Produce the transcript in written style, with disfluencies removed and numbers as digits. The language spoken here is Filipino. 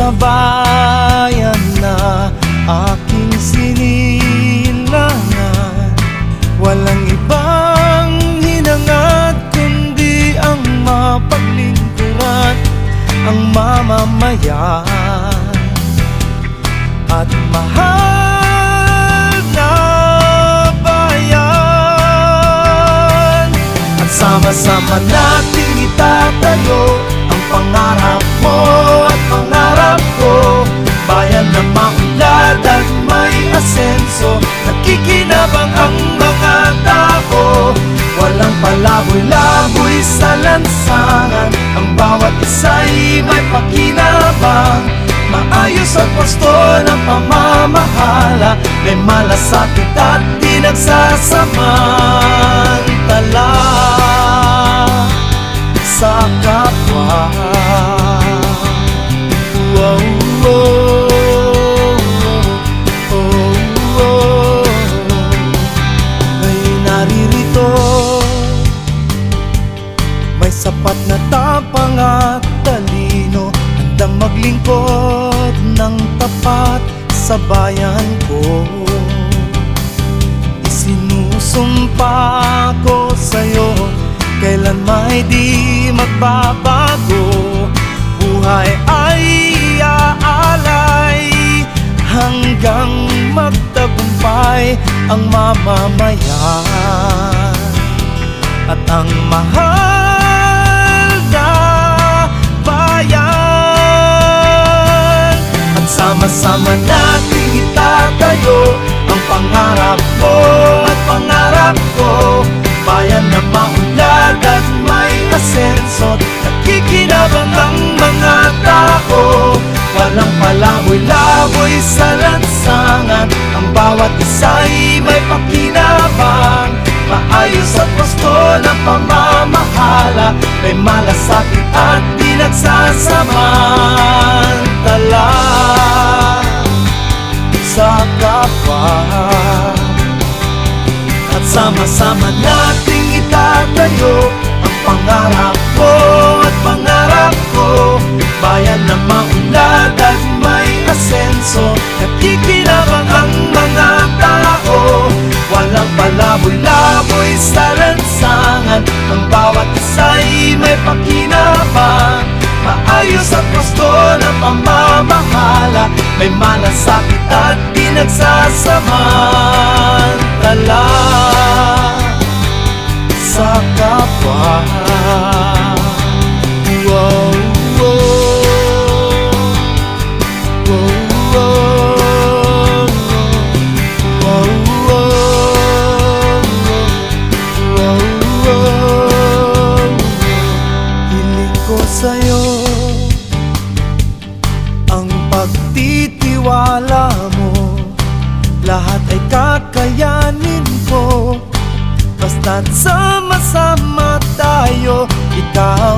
sa bayan na aking sinilangan. Walang ibang hinangad kundi ang mapaglingkuran ang mamamayan at mahal na bayan. At sama-sama nating itatayo ang pangarap mo at pangarap ko, bayan na maunlad at may asenso. Nakikinabang ang mga tao, walang palaboy-laboy sa lansangan. Ang bawat isa'y may pakinabang, maayos at wasto ng pamamahala. May malasakit at di nagsasamantala sa kapwa. Oh, oh, oh, oh. May naririto, may sapat na tapang at talino, handang maglingkod ng tapat sa bayan ko. Isinusumpa ko sa'yo, kailan may di magbabago. Buhay ay aalay hanggang magtagumpay ang mamamayan at ang mahal na bayan. At sama-sama nating itatayo ang pangarap mo at pangarap ko, bayan na maunlad at may asenso. Nakikinabang ang mga tao, walang palaboy-laboy sa lansangan. Ang bawat isa'y may pakinabang, maayos at wasto ng pamamahala. May malasakit at di nagsasamantala sa kapwa. At sama-sama nating itatayo ang pangarap mo at pangarap ko, bayan na maunlad at may asenso. Nakikinabang ang mga tao, walang palaboy-laboy sa lansangan. Ang bawat isa'y may pakinabang, maayos at wasto ng pamamahala. May malasakit at di nagsasamantala sa kapwa. Wow, wow, wow, wow, wow, wow. Hiling ko sa'yo ang pagtitiwala mo, lahat ay kakayanin ko. Basta't sama-sama tayo, ikaw